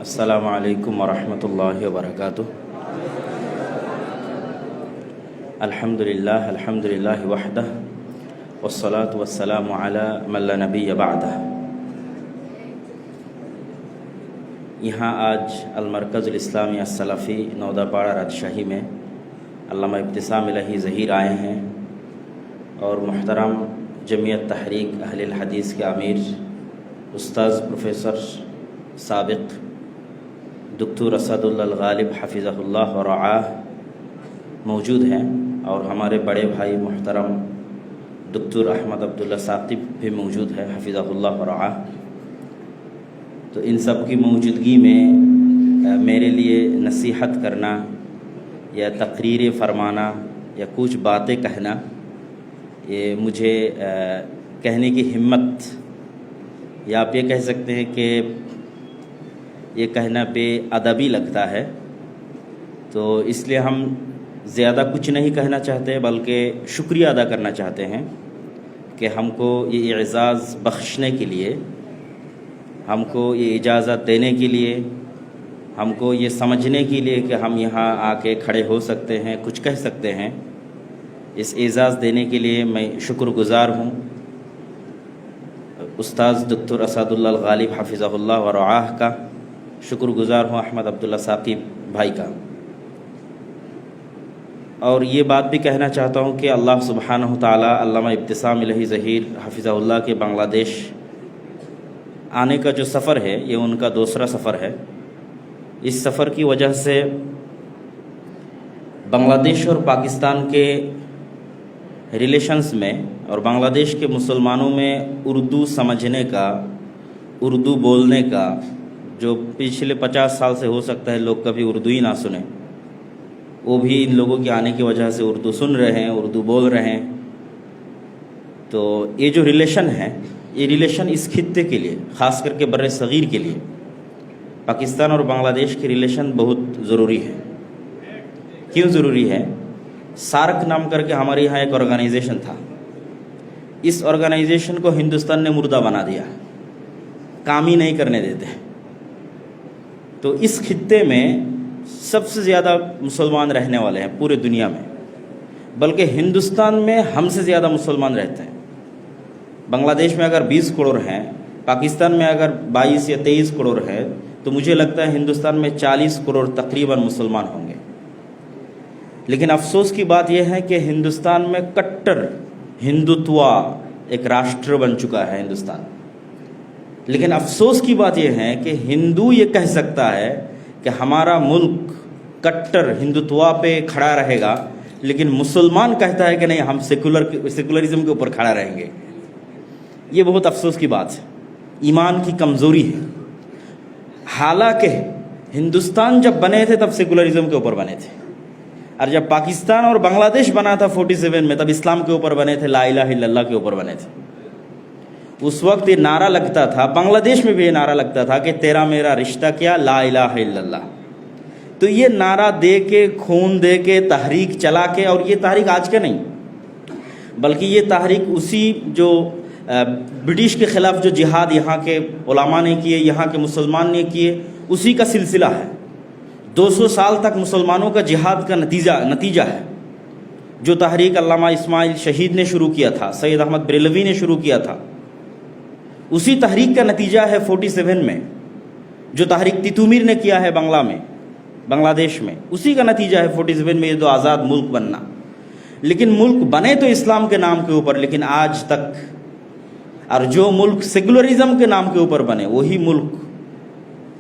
अस्सलामु अलैकुम वरहमतुल्लाहि वबरकातुह। अल्हम्दुलिल्लाह वहदह वस्सलातु वस्सलामु अला मन ला नबिय्य बअदह। यहाँ आज अल-मरकज़ुल इस्लामी अस-सलफ़ी नौदापाड़ा राजशाही में अल्लामा इब्तिसाम इलाही ज़हीर आए हैं और मुहतरम जमीयत तहरीक अहले हदीस के अमीर उस्ताद प्रोफेसर साबिक़ डॉक्टर असदुल्लाह गालिब हफ़िज़हुल्लाह व रआह मौजूद हैं और हमारे बड़े भाई मुहतरम डॉक्टर अहमद अब्दुल्ला साक़िब भी मौजूद है हफ़िज़हुल्लाह व रआह। तो इन सब की मौजूदगी में मेरे लिए नसीहत करना या तकरीर फरमाना या कुछ बातें कहना, ये मुझे कहने की हिम्मत या आप ये कह सकते हैं कि ये कहना बेअदबी लगता है। तो इसलिए हम ज़्यादा कुछ नहीं कहना चाहते बल्कि शुक्रिया अदा करना चाहते हैं कि हमको ये एज़ाज़ बख्शने के लिए, हमको ये इजाज़त देने के लिए, हमको ये समझने के लिए कि हम यहाँ आके खड़े हो सकते हैं, कुछ कह सकते हैं। इस एज़ाज़ देने के लिए मैं शुक्रगुज़ार हूँ उस्ताद डॉक्टर असदुल्लाह गालिब हफ़िज़हुल्लाह व रआह का, शुक्रगुज़ार हूँ अहमद अब्दुल्ला साक़िब भाई का। और ये बात भी कहना चाहता हूँ कि अल्लाह सुब्हानहु तआला अल्लामा इब्तिसाम इलाही ज़हीर हफ़िज़हुल्लाह के बांग्लादेश आने का जो सफ़र है ये उनका दूसरा सफ़र है। इस सफ़र की वजह से बांग्लादेश और पाकिस्तान के रिलेशंस में और बांग्लादेश के मुसलमानों में उर्दू समझने का, उर्दू बोलने का, जो पिछले 50 साल से हो सकता है लोग कभी उर्दू ही ना सुने, वो भी इन लोगों के आने की वजह से उर्दू सुन रहे हैं, उर्दू बोल रहे हैं। तो ये जो रिलेशन है, ये रिलेशन इस खित्ते के लिए, ख़ास करके बर्रे सग़ीर के लिए पाकिस्तान और बांग्लादेश की रिलेशन बहुत ज़रूरी है। क्यों ज़रूरी है? सार्क नाम करके हमारे यहाँ एक ऑर्गेनाइजेशन था। इस ऑर्गेनाइजेशन को हिंदुस्तान ने मुर्दा बना दिया, काम ही नहीं करने देते। तो इस खित्ते में सबसे ज़्यादा मुसलमान रहने वाले हैं पूरे दुनिया में, बल्कि हिंदुस्तान में हमसे ज़्यादा मुसलमान रहते हैं। बांग्लादेश में अगर 20 करोड़ हैं, पाकिस्तान में अगर 22 या 23 करोड़ है, तो मुझे लगता है हिंदुस्तान में 40 करोड़ तकरीबन मुसलमान होंगे। लेकिन अफसोस की बात यह है कि हिंदुस्तान में कट्टर हिंदुत्व एक राष्ट्र बन चुका है हिंदुस्तान। लेकिन अफसोस की बात यह है कि हिंदू ये कह सकता है कि हमारा मुल्क कट्टर हिंदुत्व पे खड़ा रहेगा, लेकिन मुसलमान कहता है कि नहीं, हम सेकुलरिज्म के ऊपर खड़ा रहेंगे। ये बहुत अफसोस की बात है, ईमान की कमज़ोरी है। हालांकि हिंदुस्तान जब बने थे तब सेकुलरिज्म के ऊपर बने थे, और जब पाकिस्तान और बांग्लादेश बना था 47 में, तब इस्लाम के ऊपर बने थे, ला इलाहा इल्लल्लाह के ऊपर बने थे। उस वक्त ये नारा लगता था, बांग्लादेश में भी ये नारा लगता था कि तेरा मेरा रिश्ता क्या, ला इलाहा इल्लल्लाह। तो ये नारा दे के, खून दे के, तहरीक चला के, और ये तहरीक आज के नहीं बल्कि ये तहरीक उसी जो ब्रिटिश के ख़िलाफ़ जो जिहाद यहाँ के उलमा ने किए, यहाँ के मुसलमान ने किए, उसी का सिलसिला है। 200 साल तक मुसलमानों का जिहाद का नतीजा है। जो तहरीक अल्लामा इस्माइल शहीद ने शुरू किया था, सैयद अहमद बरेलवी ने शुरू किया था, उसी तहरीक का नतीजा है 47 में। जो तहरीक तितुमीर ने किया है बांग्लादेश में, उसी का नतीजा है 47 में ये तो आज़ाद मुल्क बनना। लेकिन मुल्क बने तो इस्लाम के नाम के ऊपर, लेकिन आज तक, और जो मुल्क सेकुलरिज्म के नाम के ऊपर बने, वही मुल्क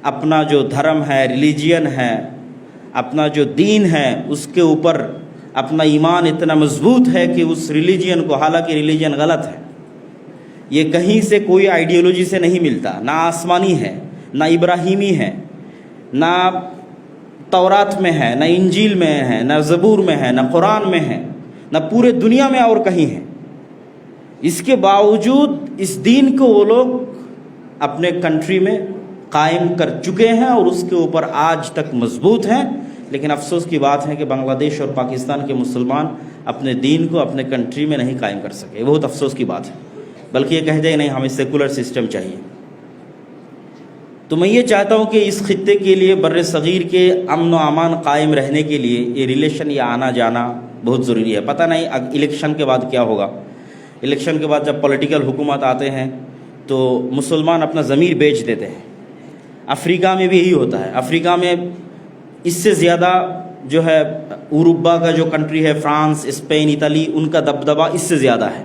अपना जो धर्म है, रिलीजियन है, अपना जो दीन है, उसके ऊपर अपना ईमान इतना मजबूत है कि उस रिलीजियन को, हालांकि रिलीजियन गलत है, ये कहीं से कोई आइडियोलॉजी से नहीं मिलता, ना आसमानी है, ना इब्राहिमी है, ना तौरात में है, ना इंजील में है, ना ज़बूर में है, ना कुरान में है, ना पूरे दुनिया में और कहीं है। इसके बावजूद इस दीन को वो लोग अपने कंट्री में कायम कर चुके हैं और उसके ऊपर आज तक मजबूत हैं। लेकिन अफसोस की बात है कि बांग्लादेश और पाकिस्तान के मुसलमान अपने दीन को अपने कंट्री में नहीं कायम कर सके। बहुत अफसोस की बात है। बल्कि ये कह दे नहीं, हमें सेकुलर सिस्टम चाहिए। तो मैं ये चाहता हूँ कि इस खित्ते के लिए बर्र सग़ीर के अमन व अमान कायम रहने के लिए ये रिलेशन या आना जाना बहुत ज़रूरी है। पता नहीं इलेक्शन के बाद क्या होगा। इलेक्शन के बाद जब पॉलिटिकल हुकूमत आते हैं तो मुसलमान अपना ज़मीर बेच देते हैं। अफ्रीका में भी यही होता है। अफ्रीका में इससे ज़्यादा जो है यूरोपा का जो कंट्री है, फ्रांस, स्पेन, इटली, उनका दबदबा इससे ज़्यादा है।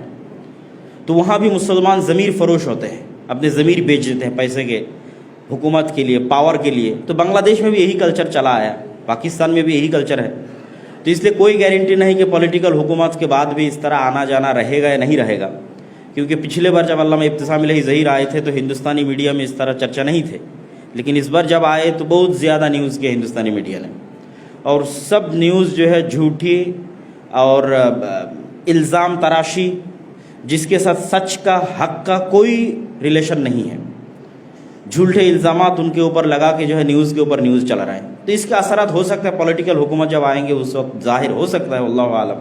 तो वहाँ भी मुसलमान ज़मीर फ़रोश होते हैं, अपने ज़मीर बेच देते हैं पैसे के, हुकूमत के लिए, पावर के लिए। तो बांग्लादेश में भी यही कल्चर चला आया, पाकिस्तान में भी यही कल्चर है। तो इसलिए कोई गारंटी नहीं कि पॉलिटिकल हुकूमत के बाद भी इस तरह आना जाना रहेगा या नहीं रहेगा, क्योंकि पिछले बार जब अल्लामा इब्तिसाम इलाही ज़हीर आए थे तो हिंदुस्तानी मीडिया में इस तरह चर्चा नहीं थे, लेकिन इस बार जब आए तो बहुत ज़्यादा न्यूज़ किया हिंदुस्तानी मीडिया ने, और सब न्यूज़ जो है झूठी और इल्ज़ाम तराशी, जिसके साथ सच का, हक़ का कोई रिलेशन नहीं है। झूठे इल्ज़ामात उनके ऊपर लगा के जो है न्यूज़ के ऊपर न्यूज़ चला रहा है। तो इसके असरात हो सकता है पॉलिटिकल हुकूमत जब आएंगे उस वक्त ज़ाहिर हो सकता है, वल्लाहु आलम।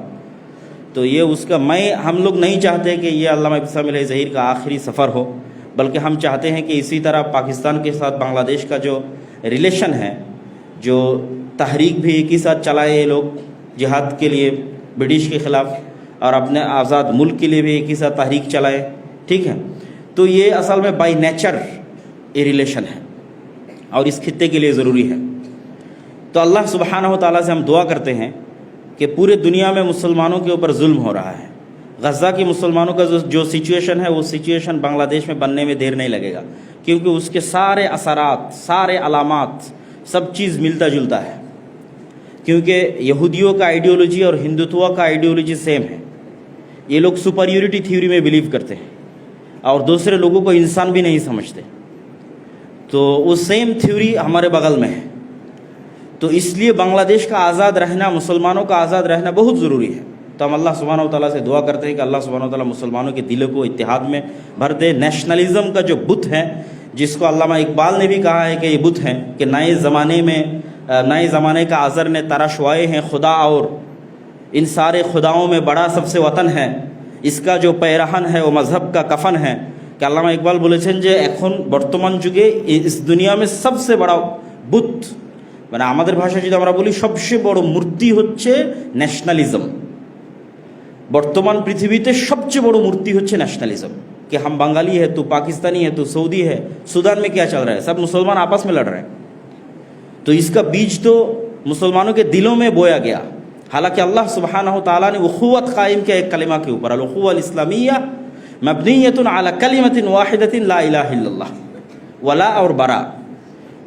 तो ये उसका हम लोग नहीं चाहते कि ये अल्लामा इब्तिसाम इलाही ज़हीर का आखिरी सफ़र हो, बल्कि हम चाहते हैं कि इसी तरह पाकिस्तान के साथ बांग्लादेश का जो रिलेशन है, जो तहरीक भी एक ही साथ चलाए ये लोग जिहाद के लिए ब्रिटिश के ख़िलाफ़, और अपने आज़ाद मुल्क के लिए भी एक ही साथ तहरीक चलाए, ठीक है। तो ये असल में बाई नेचर ये रिलेशन है और इस खित्ते के लिए ज़रूरी है। तो अल्लाह सुब्हानहू व तआला से हम दुआ करते हैं कि पूरे दुनिया में मुसलमानों के ऊपर जुल्म हो रहा है। गज़ा के मुसलमानों का जो सिचुएशन है, वो सिचुएशन बांग्लादेश में बनने में देर नहीं लगेगा, क्योंकि उसके सारे असरात, सारे अलामात, सब चीज़ मिलता जुलता है। क्योंकि यहूदियों का आइडियोलॉजी और हिंदुत्व का आइडियोलॉजी सेम है। ये लोग सुपरियोरिटी थ्योरी में बिलीव करते हैं और दूसरे लोगों को इंसान भी नहीं समझते। तो वो सेम थ्योरी हमारे बगल में है। तो इसलिए बांग्लादेश का आज़ाद रहना, मुसलमानों का आज़ाद रहना बहुत ज़रूरी है। तो हम अल्लाह सुब्हानहू व तआला से दुआ करते हैं कि अल्लाह सुब्हानहू व तआला मुसलमानों के दिलों को इत्तेहाद में भर दे। नेशनलिज़म का जो बुत है, जिसको अल्लामा इकबाल ने भी कहा है कि ये बुत हैं कि नए ज़माने का अज़र ने तरशवाए हैं खुदा, और इन सारे खुदाओं में बड़ा सबसे वतन है, इसका जो पैरहन है वो मज़हब का कफन है। कि अल्लामा इकबाल बोलेছেন যে এখন বর্তমান যুগে इस दुनिया में सबसे बड़ा बुत, মানে আমাদের ভাষায় যদি আমরা বলি সবচেয়ে বড় মূর্তি হচ্ছে ন্যাশনালিজম। বর্তমান পৃথিবীতে সবচেয়ে বড় মূর্তি হচ্ছে नेशनलिज्म, कि हम बंगाली है, तू पाकिस्तानी है, तू सऊदी है। सूडान में क्या चल रहा है? सब मुसलमान आपस में लड़ रहे हैं। तो इसका बीज तो मुसलमानों के दिलों में बोया गया। हालांकि अल्लाह सुब्हानहू तआला ने उख़ुवत कायम किया एक कलिमा के ऊपर, अल-उख़ुवा अल-इस्लामिया मबनियतुन अला कलिमतिन वाहिदतिन ला इलाहा इल्लल्लाह वला और बरा।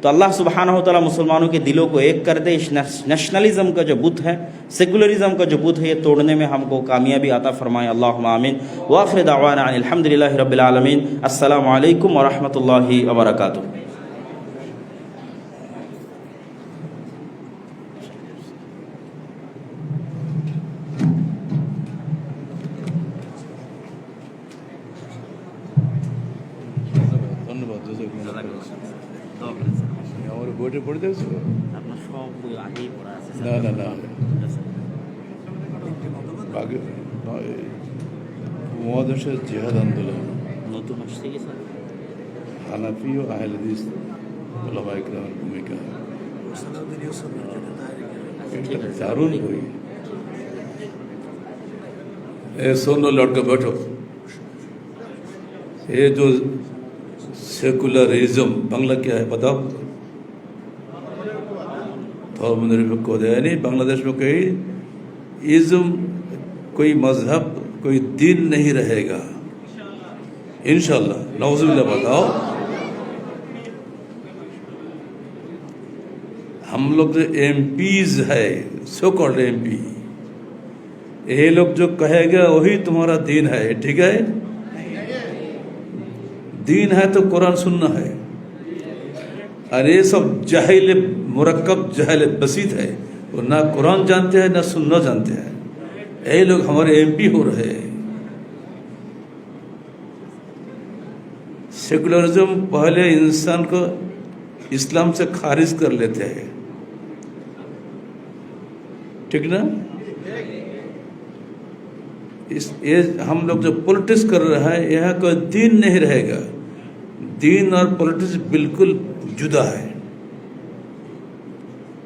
तो अल्लाह सुब्हानहू तआला मुसलमानों के दिलों को एक कर दे। इस नेशनलिज्म का जो बुत है, सेकुलरिज्म का जो बुत है, ये तोड़ने में हमको कामयाबी अता फरमाए। अल्लाहुम्मा आमीन। व आखिर दावाना अनिल हम्दुलिल्लाहि रब्बिल आलमीन। अस्सलामु अलैकुम व रहमतुल्लाहि व बरकातुहू। বইটা পড়ে দেখছো? আপনার সব বই আগেই পড়া আছে। না আগে মহাদেশের জিহাদ আন্দোলন নতুন আসছে কি স্যার? হানাফি ও আহলে হাদিস ওলামা ইকরামের ভূমিকা একটা দারুণ বই। सुन लो लौट के बैठो। ये जो सेकुलरिज्म बांग्ला क्या है बताओ? धर्मनिरपेक्ष हो जाए नहीं। बांग्लादेश में कोई इज्म, कोई मजहब, कोई दीन नहीं रहेगा इंशाअल्लाह। नौजुबिल्लाह। बताओ हम लोग जो एमपीज है, सो कॉल्ड एमपी, ये लोग जो कहेगा वही तुम्हारा दीन है। ठीक है? दीन है तो कुरान सुनना है। और ये सब जाहिल मुरक्कब जाहिल बसीत है, वो ना कुरान जानते हैं ना सुनना जानते हैं। ये लोग हमारे एमपी हो रहे हैं। सेकुलरिज्म पहले इंसान को इस्लाम से खारिज कर लेते हैं, ठीक ना? ये हम लोग जो पॉलिटिक्स कर रहे हैं, यहाँ कोई दीन नहीं रहेगा। दीन और पॉलिटिक्स बिल्कुल जुदा है।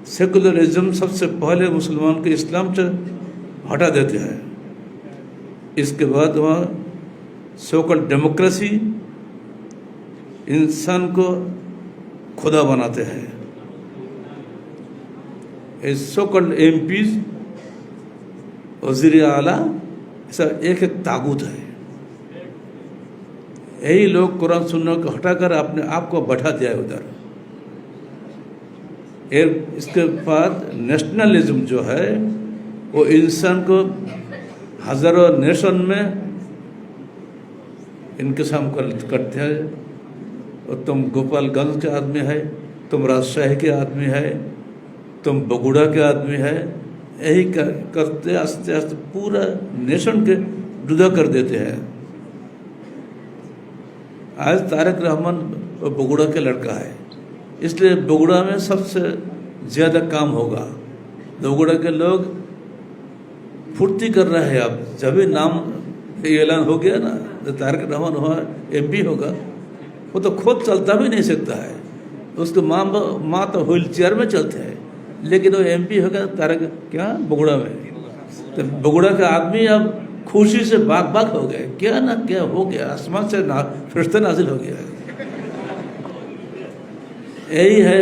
सेकुलरिज्म सबसे पहले मुसलमान को इस्लाम से हटा देते हैं, इसके बाद वहाँ सोकल डेमोक्रेसी इंसान को खुदा बनाते हैं। इस सोकल एमपीज वज़ीर आला सब एक एक ताकूत है। यही लोग कुरान सुन्नत को हटाकर अपने आप को बैठा दिया है उधर। इसके बाद नेशनलिज्म जो है वो इंसान को हजारों नेशन में इनकसाम करते हैं। और तुम गोपालगंज के आदमी है, तुम राजशाही के आदमी है, तुम बगुड़ा के आदमी है, यही करते आस्ते आस्ते पूरा नेशन के जुदा कर देते हैं। आज तारक रहमान बगुड़ा के लड़का है, इसलिए बगुड़ा में सबसे ज़्यादा काम होगा। बगुड़ा के लोग फुर्ती कर रहे हैं। अब जब भी नाम ऐलान हो गया ना, तो तारक रहमान हुआ एमपी होगा, वो तो खुद चलता भी नहीं सकता है। उसके माँ तो व्हील चेयर में चलते हैं, लेकिन वो एमपी होगा तारक क्या बगुड़ा में। तो बगुड़ा का आदमी अब खुशी से बाग बाग हो गए, क्या ना क्या हो गया, आसमान से फरिश्ता नाजिल हो गया। यही है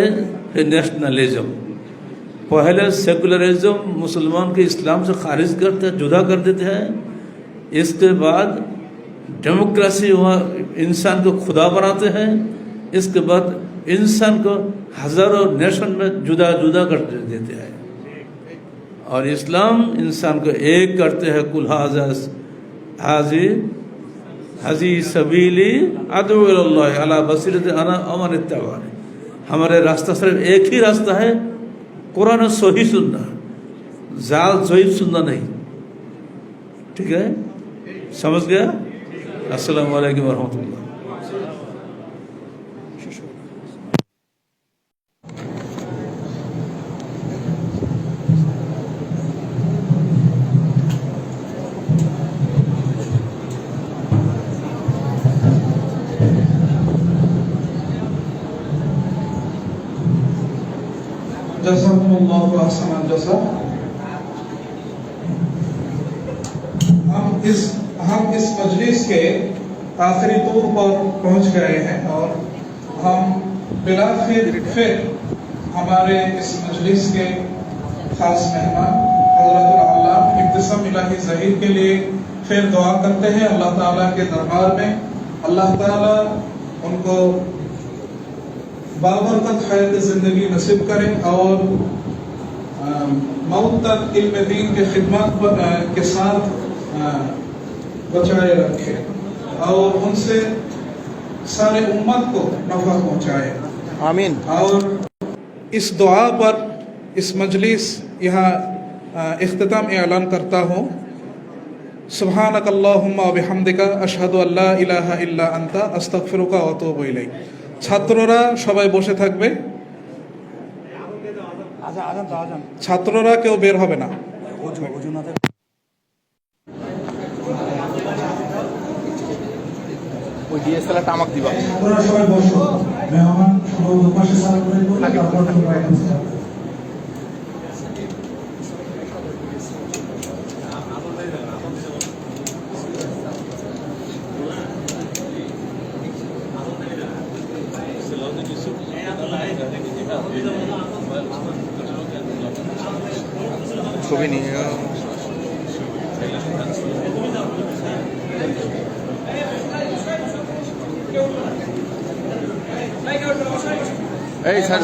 नेशनलिज्म। पहले सेकुलरिज्म मुसलमान के इस्लाम से खारिज करते हैं, जुदा कर देते हैं। इसके बाद डेमोक्रेसी वहाँ इंसान को खुदा बनाते हैं। इसके बाद इंसान को हजारों नेशन में जुदा जुदा कर देते हैं। और इस्लाम इंसान को एक करते हैं। कुल हाजी सबीली अदु इल्लल्लाह अला बसीरत अना अमन इत्तबानी। हमारे रास्ता सिर्फ एक ही रास्ता है, कुरान सही सुनना, जाल ज़ईफ़ सुनना नहीं। ठीक है, समझ गया? अस्सलाम वालेकुम वरहमतुल्लाह। जज़ाकुमुल्लाहु अहसनल जज़ा। हम इस मजलिस के आखिरी तौर पर पहुंच गए हैं और हम फिर हमारे इस मजलिस के खास मेहमान हज़रतुल अल्लामा इब्तिसाम इलाही ज़हीर के लिए फिर दुआ करते हैं अल्लाह ताला के दरबार में। अल्लाह ताला उनको बाबरकत हयात ज़िंदगी नसीब करें और मौत तक इल्म दीन के खिदमत के साथ बचाए रखे और उनसे सारे उम्मत को नफ़ा पहुँचाए, आमीन। और इस दुआ पर इस मजलिस यहाँ इख्तिताम ऐलान करता हूँ। सुब्हानक अल्लाहुम्मा व बिहम्दिका अशहदु अल्ला इलाहा इल्ला अंता अस्तगफिरुका व अतूबु इलैक। ছাত্ররা সবাই বসে থাকবে, ছাত্ররা কেউ বের হবে না। ওই ডিএসএলআরটা আমাকে দিবা। আপনারা সবাই বসো, মেহমান সবাই পাশে সালাম করে তারপর তোমরা এখানে যাও। ছবি নিয়ে এই স্যার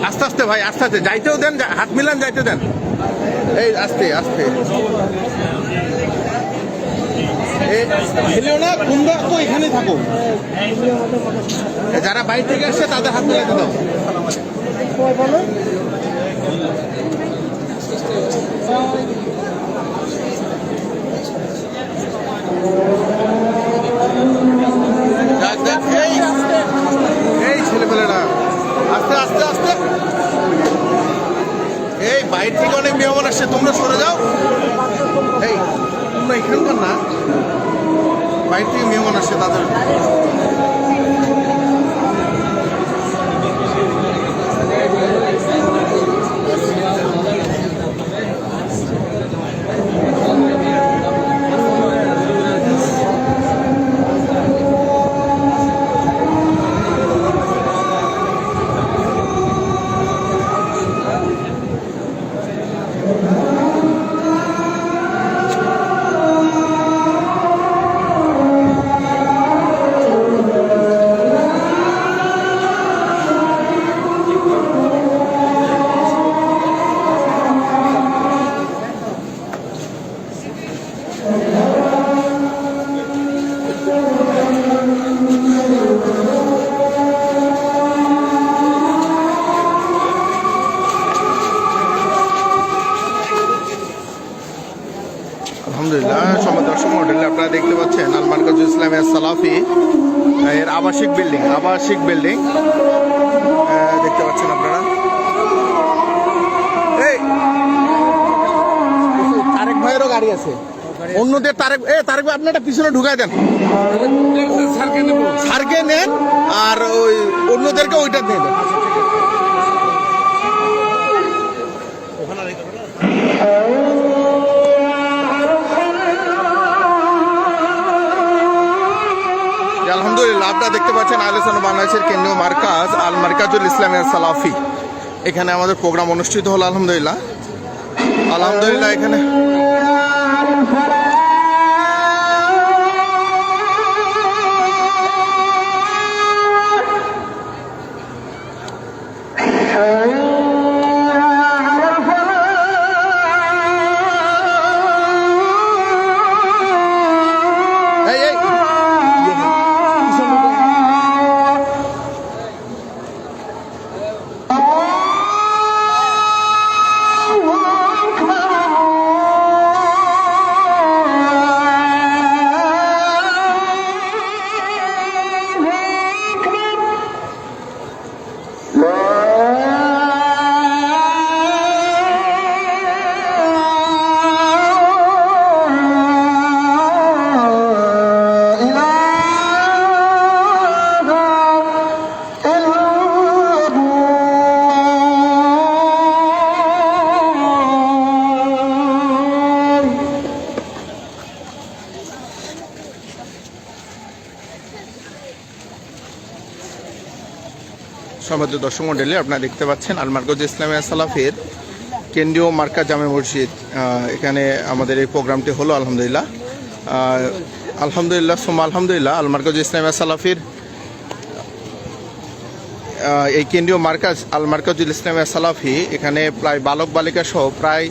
আস্তে আস্তে ভাই, আস্তে আস্তে যাইতেও দেন, হাত মিলান, যাইতে দেন। এই আস্তে আস্তে হেলেও না, কুন্দা তো এখানেই থাকো। যারা বাইরে থেকে আসছে তাদের হাত মিলাতে দাও। এই ছেলেপেলেরা আস্তে আস্তে আস্তে, এই বাইরে থেকে অনেক মেহমান আসছে, তোমরা সরে যাও। এই তোমরা এখানকার না, বাইরে থেকে মেহমান আসছে তাদের। আলহামদুলিল্লাহ, সময় দর্শক মন্ডলী, আপনারা দেখতে পাচ্ছেন আল মারকাজুল ইসলামিয়া সালাফি এর আবাসিক বিল্ডিং দেখতে পাচ্ছেন আপনারা। এই তারেক ভাইয়েরও গাড়ি আছে, অন্যদের তারেক ভাই আপনি একটা পিছনে ঢুকাই দেন, সারকে নেন আর ওই অন্যদেরকে ওইটা দিয়ে দেন। আলহামদুলিল্লাহ, আপনারা দেখতে পাচ্ছেন আহলে সুন্নাহ বাংলাদেশের কেন্দ্রীয় মার্কাজ আল মারকাজুল ইসলামিয়া সালাফি, এখানে আমাদের প্রোগ্রাম অনুষ্ঠিত হলো। আলহামদুলিল্লাহ এখানে সম্মানিত দর্শক মণ্ডলী, আপনারা দেখতে পাচ্ছেন আল মারকাজ ইসলামিয়া সালাফির কেন্দ্রীয় মার্কাজ জামে মসজিদ, এখানে আমাদের এই প্রোগ্রামটি হলো। আলহামদুলিল্লাহ আল মারকাজ ইসলামিয়া সালাফির এই কেন্দ্রীয় মার্কাজ আল মারকাজুল ইসলামিয়া সালাফি, এখানে প্রায় বালক বালিকা সহ প্রায়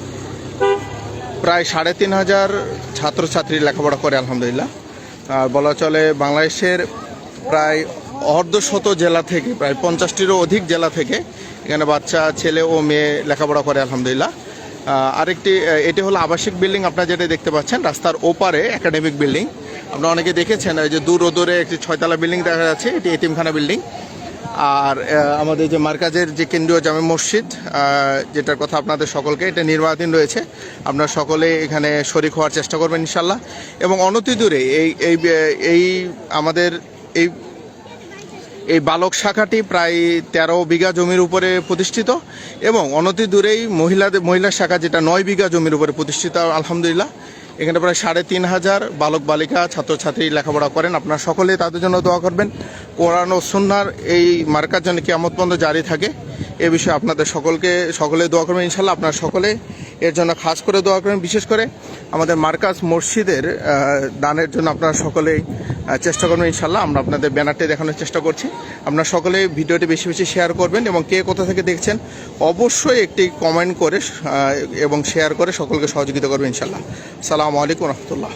৩,৫০০ ছাত্রছাত্রী লেখাপড়া করে। আলহামদুলিল্লাহ, আর বলা চলে বাংলাদেশের প্রায় অর্ধশত জেলা থেকে, প্রায় 50টিরও অধিক জেলা থেকে এখানে বাচ্চা ছেলে ও মেয়ে লেখাপড়া করে। আলহামদুলিল্লাহ, এটি হলো আবাসিক বিল্ডিং, আপনারা যেটা দেখতে পাচ্ছেন রাস্তার ওপারে একাডেমিক বিল্ডিং। আপনারা অনেকে দেখেছেন এই যে দূরে একটি 6তলা বিল্ডিং দেখা যাচ্ছে, এটি এতিমখানা বিল্ডিং। আর আমাদের যে মার্কাজের যে কেন্দ্রীয় জামে মসজিদ, যেটার কথা আপনাদের সকলকে, এটা নির্মাণাধীন রয়েছে। আপনারা সকলে এখানে শরীক হওয়ার চেষ্টা করবেন ইনশাল্লাহ। এবং অনতিদূরে আমাদের এই বালক শাখাটি প্রায় 13 বিঘা জমির উপরে প্রতিষ্ঠিত, এবং অনতিদূরেই মহিলা শাখা যেটা 9 বিঘা জমির উপরে প্রতিষ্ঠিত। আলহামদুলিল্লাহ, এখানে প্রায় 3,500 বালক বালিকা ছাত্রছাত্রী লেখাপড়া করেন। আপনারা সকলে তাদের জন্য দোয়া করবেন, কোরআন ও সুন্নাহর এই মার্কাজ যেন কিয়ামত পর্যন্ত জারি থাকে, এ বিষয়ে আপনাদের সকলে দোয়া করবেন ইনশাল্লাহ। আপনারা সকলে এর জন্য খাস করে দোয়া করবেন। বিশেষ করে আমাদের মার্কাজ মসজিদের দানের জন্য আপনারা সকলেই চেষ্টা করবেন ইনশাল্লাহ। আমরা আপনাদের ব্যানারটি দেখানোর চেষ্টা করছি। আপনারা সকলে ভিডিওটি বেশি বেশি শেয়ার করবেন, এবং কে কোথা থেকে দেখছেন অবশ্যই একটি কমেন্ট করে এবং শেয়ার করে সকলকে সহযোগিতা করবেন ইনশাল্লাহ। আসসালামু আলাইকুম রহমতুল্লাহ।